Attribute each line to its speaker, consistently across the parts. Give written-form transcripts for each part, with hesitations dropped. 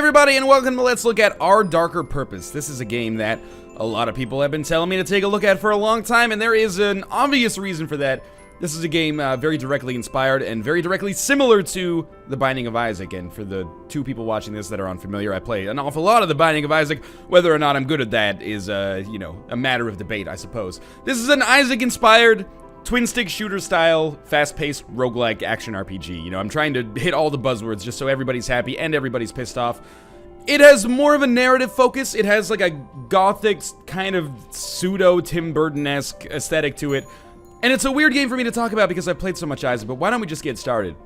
Speaker 1: everybody, and welcome to Let's Look at Our Darker Purpose. This is a game that a lot of people have been telling me to take a look at for a long time, and there is an obvious reason for that. This is a game very directly inspired and very directly similar to The Binding of Isaac, and for the two people watching this that are unfamiliar, I play an awful lot of The Binding of Isaac. Whether or not I'm good at that is, you know, a matter of debate, I suppose. This is an Isaac-inspired twin-stick shooter-style, fast-paced, roguelike action RPG. You know, I'm trying to hit all the buzzwords just so everybody's happy and everybody's pissed off. It has more of a narrative focus. It has like a gothic, kind of pseudo-Tim Burton-esque aesthetic to it. And it's a weird game for me to talk about because I've played so much Isaac, but why don't we just get started?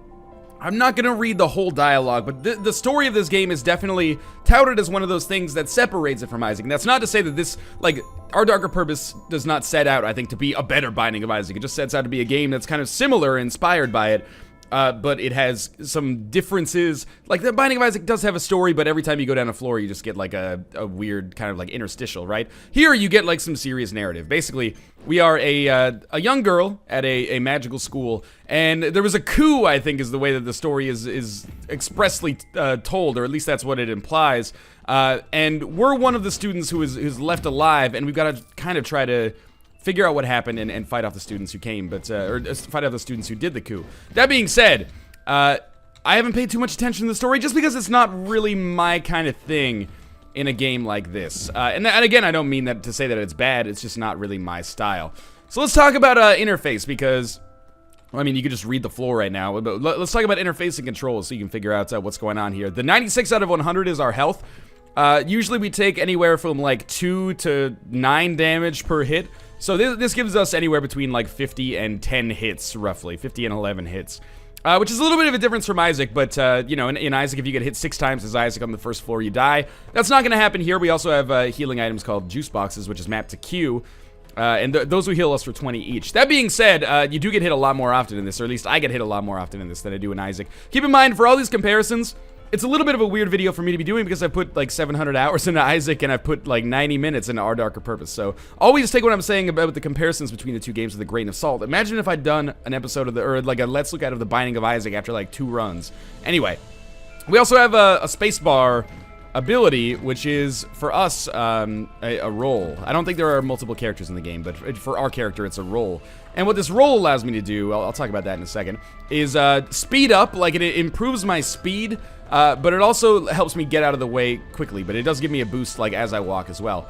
Speaker 1: I'm not gonna read the whole dialogue, but the story of this game is definitely touted as one of those things that separates it from Isaac. And that's not to say that this, like, Our Darker Purpose does not set out, I think, to be a better Binding of Isaac. It just sets out to be a game that's kind of similar, inspired by it. But it has some differences. Like, the Binding of Isaac does have a story, but every time you go down a floor, you just get, like, a weird kind of, like, interstitial, right? Here, you get, like, some serious narrative. Basically, we are a young girl at a magical school, and there was a coup, I think, is the way that the story is expressly told, or at least that's what it implies. And we're one of the students who's left alive, and we've got to kind of try to figure out what happened and fight off the students who came, or fight off the students who did the coup. That being said, I haven't paid too much attention to the story just because it's not really my kind of thing in a game like this. And again, I don't mean that to say that it's bad, it's just not really my style. So let's talk about interface, because, well, I mean, you could just read the floor right now, but let's talk about interface and controls so you can figure out what's going on here. The 96 out of 100 is our health. Usually we take anywhere from like 2 to 9 damage per hit. So this gives us anywhere between like 50 and 10 hits, roughly. 50 and 11 hits. Which is a little bit of a difference from Isaac, but, you know, in Isaac, if you get hit 6 times as Isaac on the first floor, you die. That's not going to happen here. We also have healing items called juice boxes, which is mapped to Q. And those will heal us for 20 each. That being said, you do get hit a lot more often in this, or at least I get hit a lot more often in this than I do in Isaac. Keep in mind, for all these comparisons, it's a little bit of a weird video for me to be doing because I put like 700 hours into Isaac and I put like 90 minutes into Our Darker Purpose. So always take what I'm saying about the comparisons between the two games with a grain of salt. Imagine if I'd done an episode of or like a Let's Look at of The Binding of Isaac after like 2 runs. Anyway, we also have a spacebar ability, which is for us a roll. I don't think there are multiple characters in the game, but for our character, it's a roll. And what this roll allows me to do, I'll talk about that in a second, is speed up. Like, it improves my speed, but it also helps me get out of the way quickly. But it does give me a boost, like, as I walk as well.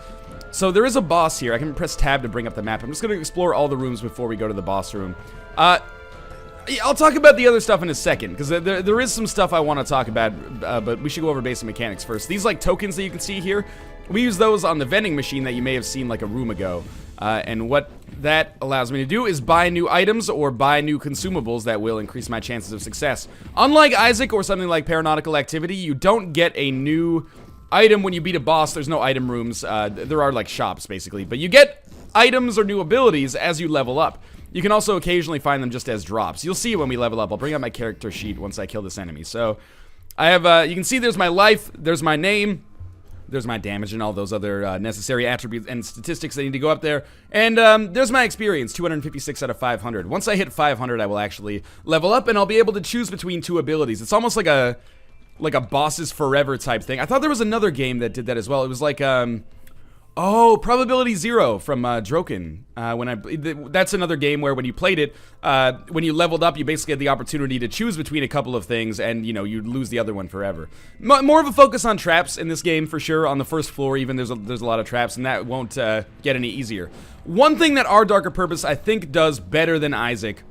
Speaker 1: So there is a boss here. I can press tab to bring up the map. I'm just going to explore all the rooms before we go to the boss room. I'll talk about the other stuff in a second, because there is some stuff I want to talk about, but we should go over basic mechanics first. These, like, tokens that you can see here, we use those on the vending machine that you may have seen, like, a room ago. And what that allows me to do is buy new items or buy new consumables that will increase my chances of success. Unlike Isaac or something like Paranautical Activity, you don't get a new item when you beat a boss. There's no item rooms. There are, like, shops, basically. But you get items or new abilities as you level up. You can also occasionally find them just as drops. You'll see when we level up. I'll bring up my character sheet once I kill this enemy. So, I have, you can see there's my life, there's my name, there's my damage and all those other necessary attributes and statistics that need to go up there. And there's my experience, 256 out of 500. Once I hit 500, I will actually level up, and I'll be able to choose between 2 abilities. It's almost like a bosses forever type thing. I thought there was another game that did that as well. It was like, oh, Probability Zero from Droken. That's another game where when you played it, when you leveled up, you basically had the opportunity to choose between a couple of things, and, you know, you'd lose the other one forever. More of a focus on traps in this game, for sure. On the first floor, even, there's a lot of traps, and that won't get any easier. One thing that Our Darker Purpose, I think, does better than Isaac,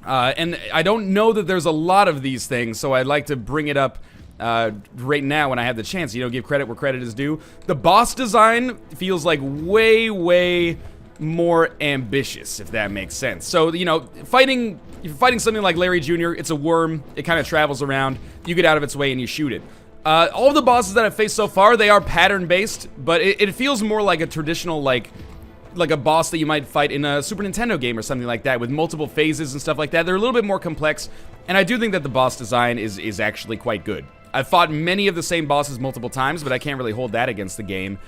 Speaker 1: and I don't know that there's a lot of these things, so I'd like to bring it up right now when I have the chance, you know, give credit where credit is due. The boss design feels like way more ambitious, if that makes sense. So, you know, if you're fighting something like Larry Jr., it's a worm, it kind of travels around, you get out of its way and you shoot it. All of the bosses that I've faced so far, they are pattern-based, but it feels more like a traditional, like a boss that you might fight in a Super Nintendo game or something like that, with multiple phases and stuff like that. They're a little bit more complex, and I do think that the boss design is actually quite good. I've fought many of the same bosses multiple times, but I can't really hold that against the game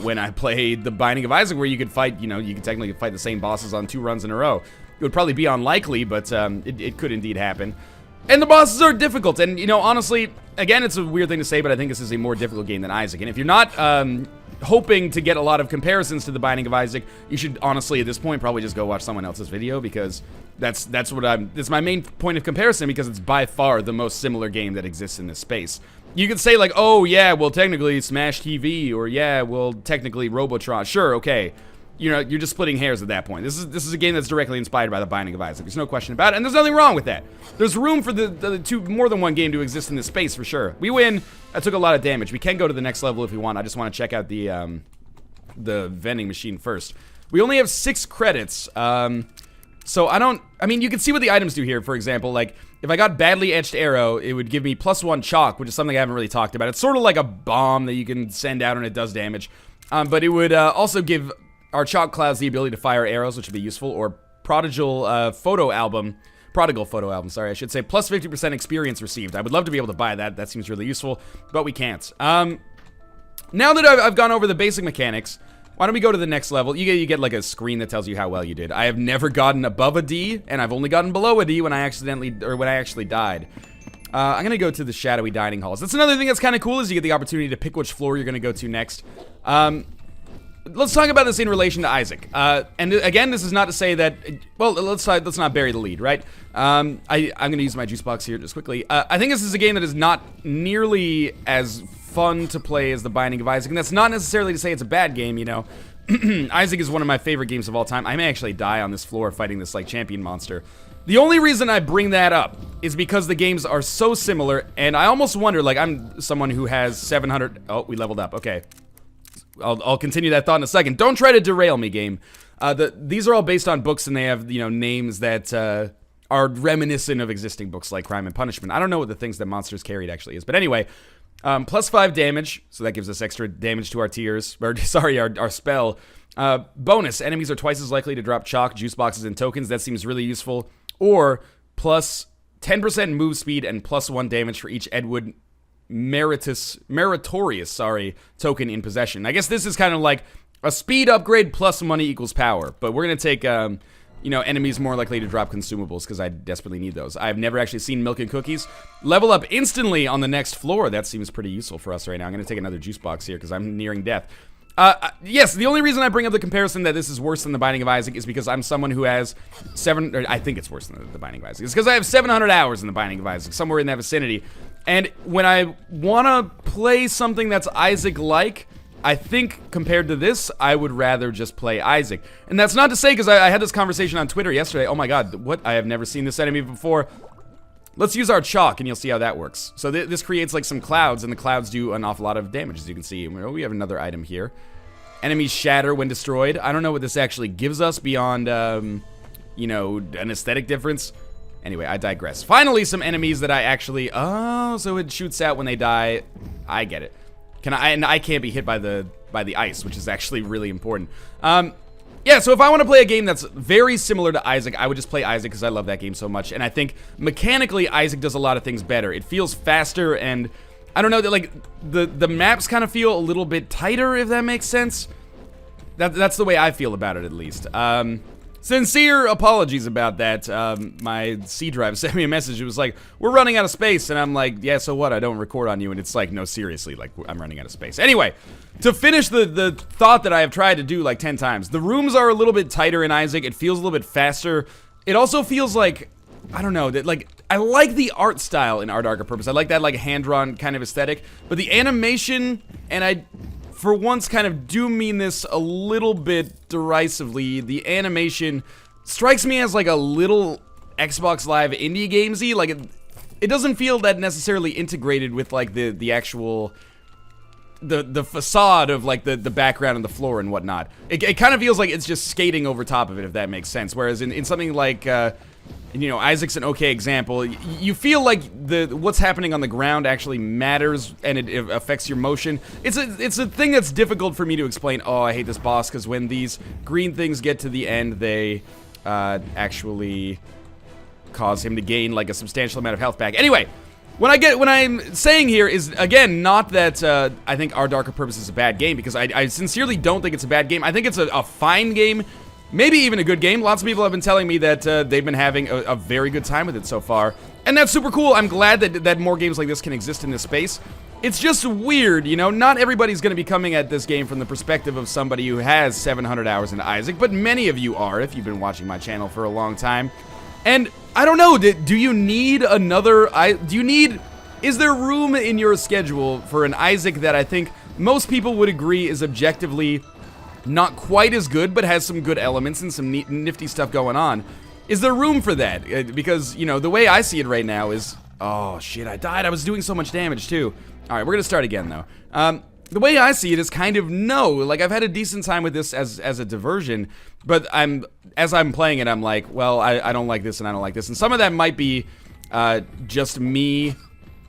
Speaker 1: when I played The Binding of Isaac, where you could fight, you know, you could technically fight the same bosses on 2 runs in a row. It would probably be unlikely, but it could indeed happen. And the bosses are difficult, and, you know, honestly, again, it's a weird thing to say, but I think this is a more difficult game than Isaac. And if you're not hoping to get a lot of comparisons to The Binding of Isaac, you should honestly, at this point, probably just go watch someone else's video, because that's my main point of comparison, because it's by far the most similar game that exists in this space. You could say, like, oh, yeah, well, technically Smash TV, or yeah, well, technically Robotron. Sure, okay. You know, you're just splitting hairs at that point. This is a game that's directly inspired by The Binding of Isaac. There's no question about it, and there's nothing wrong with that. There's room for more than one game to exist in this space, for sure. We win. I took a lot of damage. We can go to the next level if we want. I just want to check out the vending machine first. We only have 6 credits, so I mean, you can see what the items do here, for example. Like, if I got badly etched arrow, it would give me +1 chalk, which is something I haven't really talked about. It's sort of like a bomb that you can send out and it does damage. But it would also give our chalk clouds the ability to fire arrows, which would be useful, or prodigal photo album, sorry, I should say, plus 50% experience received. I would love to be able to buy that. That seems really useful, but we can't. Now that I've gone over the basic mechanics, why don't we go to the next level? You get like a screen that tells you how well you did. I have never gotten above a D, and I've only gotten below a D when I actually died. I'm gonna go to the shadowy dining halls. That's another thing that's kind of cool, is you get the opportunity to pick which floor you're gonna go to next. Let's talk about this in relation to Isaac. And again, this is not to say that, well, let's not bury the lead, right? I'm gonna use my juice box here just quickly. I think this is a game that is not nearly as fun to play as The Binding of Isaac, and that's not necessarily to say it's a bad game, you know. Isaac is one of my favorite games of all time. I may actually die on this floor fighting this, like, champion monster. The only reason I bring that up is because the games are so similar, and I almost wonder, like, I'm someone who has 700... Oh, we leveled up, okay. I'll continue that thought in a second. Don't try to derail me, game. These are all based on books, and they have, you know, names that are reminiscent of existing books like Crime and Punishment. I don't know what the things that monsters carried actually is, but anyway... +5 damage, so that gives us extra damage to our tiers, or sorry, our spell. Bonus, enemies are twice as likely to drop chalk, juice boxes, and tokens. That seems really useful. Or plus 10% move speed and +1 damage for each Edward meritorious token in possession. I guess this is kind of like a speed upgrade plus money equals power, but we're gonna take you know, enemies more likely to drop consumables, because I desperately need those. I've never actually seen milk and cookies. Level up instantly on the next floor. That seems pretty useful for us right now. I'm going to take another juice box here, because I'm nearing death. Yes, the only reason I bring up the comparison that this is worse than The Binding of Isaac is because I'm someone who has I think it's worse than The Binding of Isaac. It's because I have 700 hours in The Binding of Isaac, somewhere in that vicinity. And when I want to play something that's Isaac-like, I think, compared to this, I would rather just play Isaac. And that's not to say, because I had this conversation on Twitter yesterday. Oh my god, what? I have never seen this enemy before. Let's use our chalk, and you'll see how that works. So this creates, like, some clouds, and the clouds do an awful lot of damage, as you can see. We have another item here. Enemies shatter when destroyed. I don't know what this actually gives us beyond, you know, an aesthetic difference. Anyway, I digress. Finally, some enemies that I actually... Oh, so it shoots out when they die. I get it. And I can't be hit by the ice, which is actually really important. Yeah, so if I want to play a game that's very similar to Isaac, I would just play Isaac because I love that game so much. And I think mechanically, Isaac does a lot of things better. It feels faster, and I don't know, like the maps kind of feel a little bit tighter, if that makes sense. That's the way I feel about it, at least. Sincere apologies about that. My C drive sent me a message. It was like, we're running out of space. And I'm like, yeah, so what? I don't record on you. And it's like, no, seriously, like, I'm running out of space. Anyway, to finish the thought that I have tried to do like 10 times, the rooms are a little bit tighter in Isaac. It feels a little bit faster. It also feels like, I don't know, that like, I like the art style in Our Darker Purpose. I like that like hand-drawn kind of aesthetic. But the animation, and I... for once, kind of do mean this a little bit derisively, the animation strikes me as like a little Xbox Live indie gamesy. Like it doesn't feel that necessarily integrated with like the actual the facade of like the background and the floor and whatnot. It kind of feels like it's just skating over top of it, if that makes sense. Whereas in something like you know, Isaac's an okay example. You feel like what's happening on the ground actually matters, and it affects your motion. It's a thing that's difficult for me to explain. Oh, I hate this boss, because when these green things get to the end, they actually cause him to gain like a substantial amount of health back. Anyway, what I'm saying here is, again, not that I think Our Darker Purpose is a bad game, because I sincerely don't think it's a bad game. I think it's a fine game. Maybe even a good game. Lots of people have been telling me that they've been having a very good time with it so far. And that's super cool. I'm glad that more games like this can exist in this space. It's just weird, you know, not everybody's going to be coming at this game from the perspective of somebody who has 700 hours into Isaac, but many of you are if you've been watching my channel for a long time. And I don't know, do you need another, is there room in your schedule for an Isaac that I think most people would agree is objectively not quite as good, but has some good elements and some nifty stuff going on? Is there room for that? Because, you know, the way I see it right now is... Oh, shit, I died. I was doing so much damage, too. All right, we're going to start again, though. The way I see it is kind of no. Like, I've had a decent time with this as a diversion, but as I'm playing it, I'm like, well, I don't like this and I don't like this. And some of that might be just me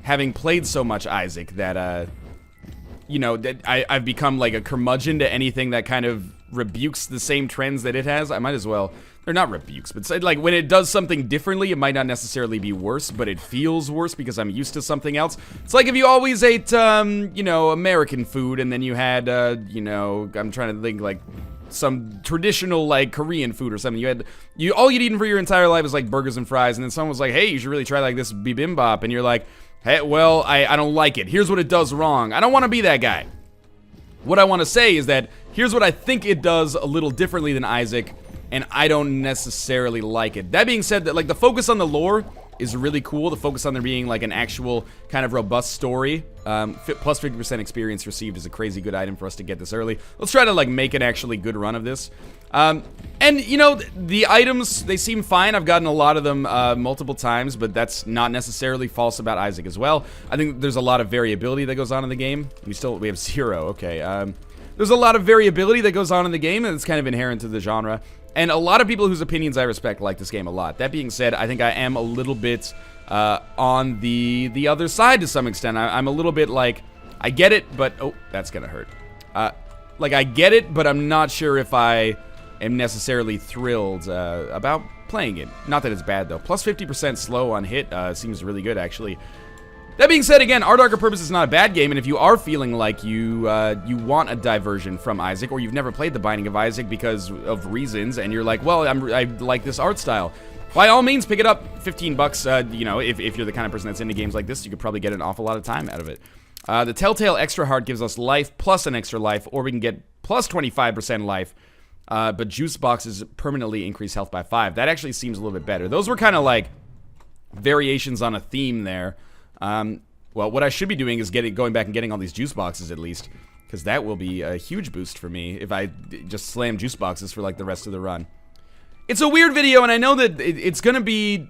Speaker 1: having played so much Isaac that, you know, that I've become like a curmudgeon to anything that kind of rebukes the same trends that it has. I might as well... Or not rebukes, but like when it does something differently, it might not necessarily be worse, but it feels worse because I'm used to something else. It's like if you always ate, you know, American food, and then you had, you know, I'm trying to think, like, some traditional, like, Korean food or something. All you'd eaten for your entire life is, like, burgers and fries, and then someone was like, hey, you should really try, like, this bibimbap, and you're like, hey, well, I don't like it. Here's what it does wrong. I don't want to be that guy. What I want to say is that here's what I think it does a little differently than Isaac, and I don't necessarily like it. That being said, that like the focus on the lore is really cool. The focus on there being like an actual kind of robust story. Plus 50% experience received is a crazy good item for us to get this early. Let's try to like make an actually good run of this. And you know, the items, they seem fine. I've gotten a lot of them multiple times, but that's not necessarily false about Isaac as well. I think there's a lot of variability that goes on in the game. We have 0, okay. There's a lot of variability that goes on in the game, and it's kind of inherent to the genre. And a lot of people whose opinions I respect like this game a lot. That being said, I think I am a little bit on the other side to some extent. I'm a little bit like, I get it, but... Oh, that's gonna hurt. Like, I get it, but I'm not sure if I am necessarily thrilled about playing it. Not that it's bad, though. Plus 50% slow on hit seems really good, actually. That being said, again, Our Darker Purpose is not a bad game, and if you are feeling like you want a diversion from Isaac, or you've never played The Binding of Isaac because of reasons, and you're like, well, I like this art style, by all means, pick it up. 15 bucks, you know, if you're the kind of person that's into games like this, you could probably get an awful lot of time out of it. The Telltale Extra Heart gives us life plus an extra life, or we can get plus 25% life, but juice boxes permanently increase health by 5. That actually seems a little bit better. Those were kind of like variations on a theme there. Well, what I should be doing is going back and getting all these juice boxes at least, because that will be a huge boost for me if I just slam juice boxes for like the rest of the run. It's a weird video, and I know that it's gonna be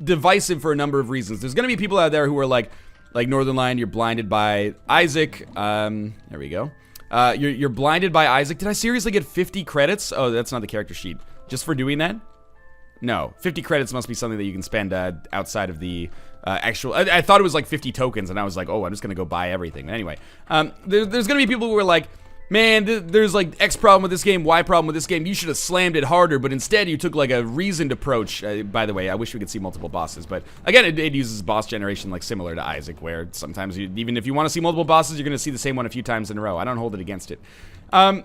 Speaker 1: divisive for a number of reasons. There's gonna be people out there who are like Northernlion, you're blinded by Isaac. There we go. You're blinded by Isaac. Did I seriously get 50 credits? Oh, that's not the character sheet. Just for doing that? No, 50 credits must be something that you can spend outside of the actual... I thought it was like 50 tokens, and I was like, oh, I'm just going to go buy everything. But anyway, there's going to be people who are like, man, there's like X problem with this game, Y problem with this game. You should have slammed it harder, but instead you took like a reasoned approach. By the way, I wish we could see multiple bosses, but again, it uses boss generation like similar to Isaac, where sometimes even if you want to see multiple bosses, you're going to see the same one a few times in a row. I don't hold it against it. And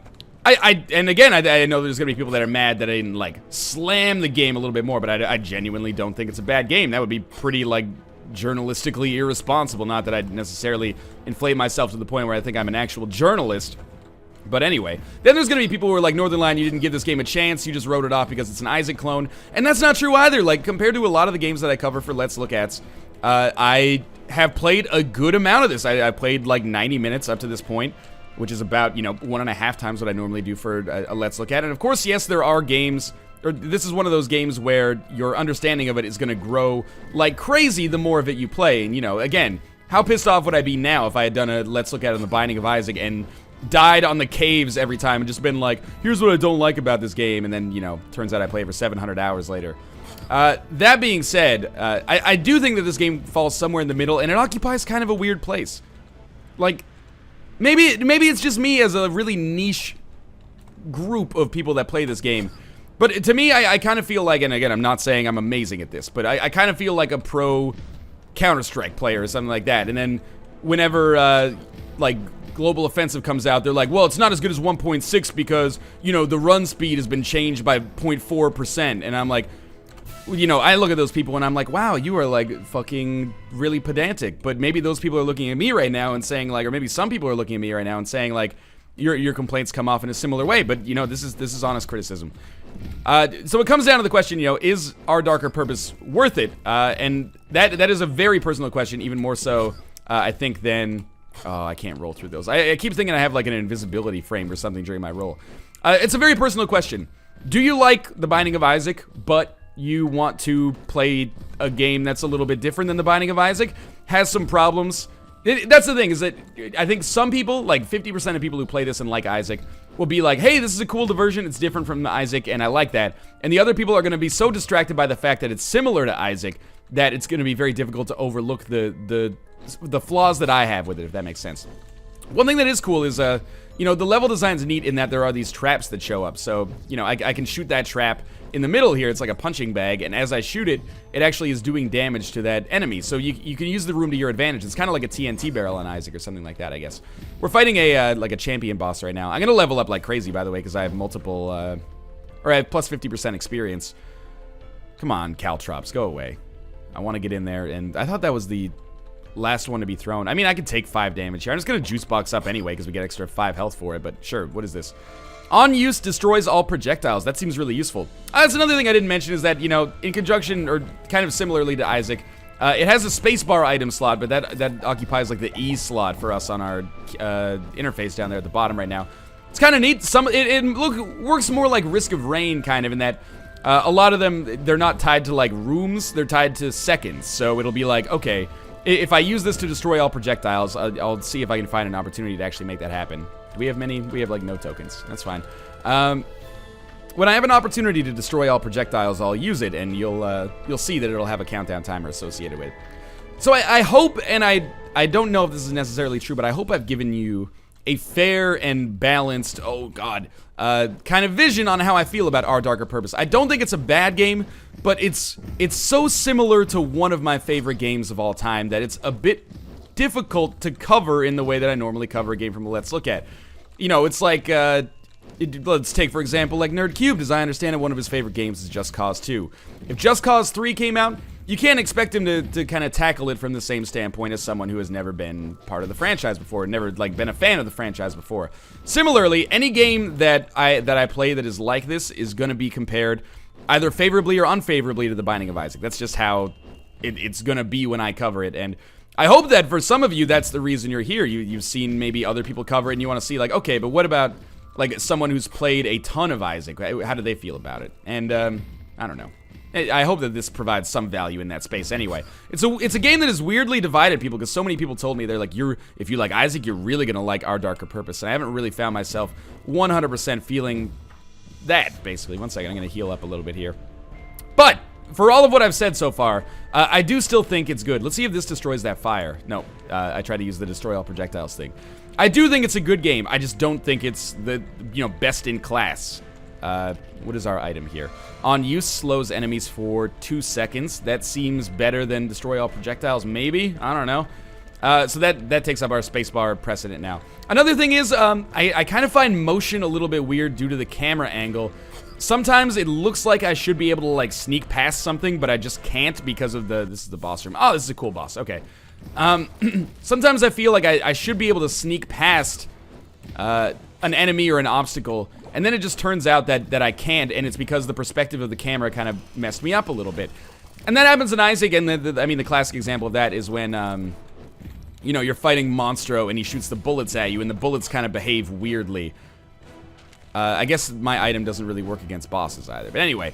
Speaker 1: again, I know there's gonna be people that are mad that I didn't, like, slam the game a little bit more, but I genuinely don't think it's a bad game. That would be pretty, like, journalistically irresponsible. Not that I'd necessarily inflate myself to the point where I think I'm an actual journalist. But anyway, then there's gonna be people who are like, Northernlion, you didn't give this game a chance, you just wrote it off because it's an Isaac clone. And that's not true either. Like, compared to a lot of the games that I cover for Let's Look Ats, I have played a good amount of this. I played, like, 90 minutes up to this point, which is about, you know, 1.5 times what I normally do for a Let's Look At. And of course, yes, there are games, or this is one of those games where your understanding of it is going to grow like crazy the more of it you play. And, you know, again, how pissed off would I be now if I had done a Let's Look At on The Binding of Isaac and died on the caves every time and just been like, here's what I don't like about this game, and then, you know, turns out I play it for 700 hours later. That being said, I do think that this game falls somewhere in the middle, and it occupies kind of a weird place. Like... Maybe it's just me as a really niche group of people that play this game. But to me, I kind of feel like, and again, I'm not saying I'm amazing at this, but I kind of feel like a pro Counter-Strike player or something like that. And then whenever, like, Global Offensive comes out, they're like, well, it's not as good as 1.6 because, you know, the run speed has been changed by 0.4%. And I'm like, you know, I look at those people and I'm like, wow, you are like fucking really pedantic. But maybe those people are looking at me right now and saying like, or maybe some people are looking at me right now and saying like, your complaints come off in a similar way. But you know, this is honest criticism. So it comes down to the question, you know, is our darker purpose worth it? And that is a very personal question, even more so, I think, than... Oh, I can't roll through those. I keep thinking I have like an invisibility frame or something during my roll. It's a very personal question. Do you like The Binding of Isaac, but you want to play a game that's a little bit different than The Binding of Isaac? Has some problems? That's the thing, is that I think some people, like 50% of people who play this and like Isaac, will be like, hey, this is a cool diversion, it's different from Isaac, and I like that. And the other people are going to be so distracted by the fact that it's similar to Isaac that it's going to be very difficult to overlook the flaws that I have with it, if that makes sense. One thing that is cool is, you know, the level design's neat in that there are these traps that show up. So, you know, I can shoot that trap in the middle here. It's like a punching bag, and as I shoot it, it actually is doing damage to that enemy. So you can use the room to your advantage. It's kind of like a TNT barrel on Isaac or something like that, I guess. We're fighting a like a champion boss right now. I'm gonna level up like crazy, by the way, because I have multiple, or I have plus 50% experience. Come on, Caltrops, go away. I want to get in there, and I thought that was the last one to be thrown. I mean, I could take 5 damage here. I'm just gonna juice box up anyway because we get extra 5 health for it, but sure, what is this? On use, destroys all projectiles. That seems really useful. That's another thing I didn't mention, is that, you know, in conjunction, or kind of similarly to Isaac, it has a spacebar item slot, but that occupies like the E slot for us on our interface down there at the bottom right now. It's kind of neat. It works more like Risk of Rain, kind of, in that a lot of them, they're not tied to like rooms, they're tied to seconds. So it'll be like, okay, if I use this to destroy all projectiles, I'll see if I can find an opportunity to actually make that happen. Do we have many? We have like no tokens. That's fine. When I have an opportunity to destroy all projectiles, I'll use it, and you'll see that it'll have a countdown timer associated with it. So I hope, and I don't know if this is necessarily true, but I hope I've given you a fair and balanced, oh god, kind of vision on how I feel about Our Darker Purpose. I don't think it's a bad game, but it's so similar to one of my favorite games of all time that it's a bit difficult to cover in the way that I normally cover a game from a Let's Look At. You know, it's like, let's take, for example, like Nerd Cubed. As I understand it, one of his favorite games is Just Cause 2. If Just Cause 3 came out, you can't expect him to kind of tackle it from the same standpoint as someone who has never been part of the franchise before, never like been a fan of the franchise before. Similarly, any game that I play that is like this is going to be compared either favorably or unfavorably to The Binding of Isaac. That's just how it's going to be when I cover it, and I hope that for some of you, that's the reason you're here. You've seen maybe other people cover it, and you want to see, like, okay, but what about, like, someone who's played a ton of Isaac? How do they feel about it? And, I don't know. I hope that this provides some value in that space anyway. It's a game that has weirdly divided people, because so many people told me, they're like, if you like Isaac, you're really going to like Our Darker Purpose. And I haven't really found myself 100% feeling that, basically. One second, I'm going to heal up a little bit here. But for all of what I've said so far, I do still think it's good. Let's see if this destroys that fire. No, I tried to use the destroy all projectiles thing. I do think it's a good game. I just don't think it's the, you know, best in class. What is our item here? On use, slows enemies for 2 seconds. That seems better than destroy all projectiles, maybe? I don't know. So that takes up our spacebar precedent now. Another thing is, I kind of find motion a little bit weird due to the camera angle. Sometimes it looks like I should be able to, like, sneak past something, but I just can't because of this is the boss room. Oh, this is a cool boss. Okay. Sometimes I feel like I should be able to sneak past an enemy or an obstacle, and then it just turns out that I can't, and it's because the perspective of the camera kind of messed me up a little bit. And that happens in Isaac, and I mean, the classic example of that is when, you know, you're fighting Monstro, and he shoots the bullets at you, and the bullets kind of behave weirdly. I guess my item doesn't really work against bosses either. But anyway,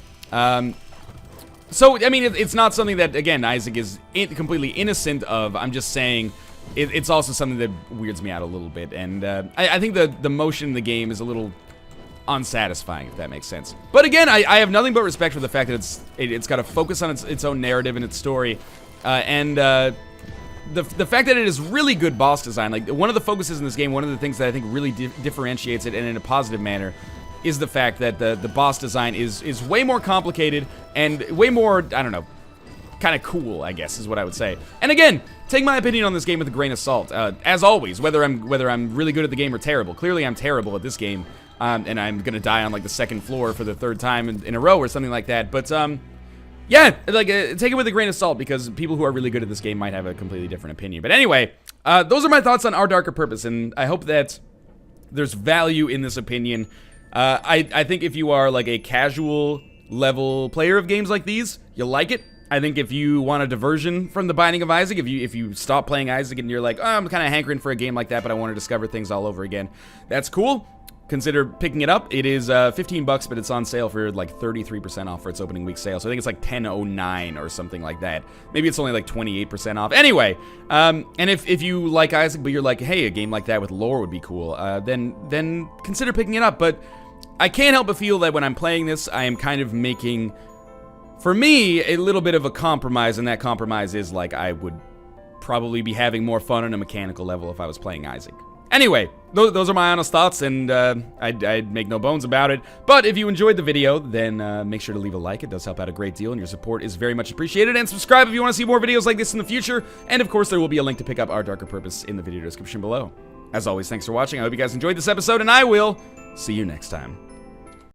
Speaker 1: so, I mean, it's not something that, again, Isaac is completely innocent of. I'm just saying it's also something that weirds me out a little bit. And I think the motion in the game is a little unsatisfying, if that makes sense. But again, I have nothing but respect for the fact that it's got to focus on its own narrative and its story. The fact that it is really good boss design, like one of the focuses in this game, one of the things that I think really differentiates it, and in a positive manner, is the fact that the boss design is way more complicated and way more, I don't know, kind of cool, I guess, is what I would say. And again, take my opinion on this game with a grain of salt. As always, whether I'm really good at the game or terrible. Clearly, I'm terrible at this game, and I'm gonna die on like the second floor for the 3rd time in a row or something like that. But yeah, like, take it with a grain of salt, because people who are really good at this game might have a completely different opinion. But anyway, those are my thoughts on Our Darker Purpose, and I hope that there's value in this opinion. I think if you are, like, a casual level player of games like these, you'll like it. I think if you want a diversion from The Binding of Isaac, if you stop playing Isaac and you're like, oh, I'm kind of hankering for a game like that, but I want to discover things all over again, that's cool. Consider picking it up. It is $15, but it's on sale for like 33% off for its opening week sale. So I think it's like $10.09 or something like that. Maybe it's only like 28% off. Anyway, and if you like Isaac, but you're like, hey, a game like that with lore would be cool, then consider picking it up. But I can't help but feel that when I'm playing this, I am kind of making, for me, a little bit of a compromise, and that compromise is like I would probably be having more fun on a mechanical level if I was playing Isaac. Anyway, those are my honest thoughts, and I'd make no bones about it. But if you enjoyed the video, then make sure to leave a like. It does help out a great deal, and your support is very much appreciated. And subscribe if you want to see more videos like this in the future. And of course, there will be a link to pick up Our Darker Purpose in the video description below. As always, thanks for watching. I hope you guys enjoyed this episode, and I will see you next time.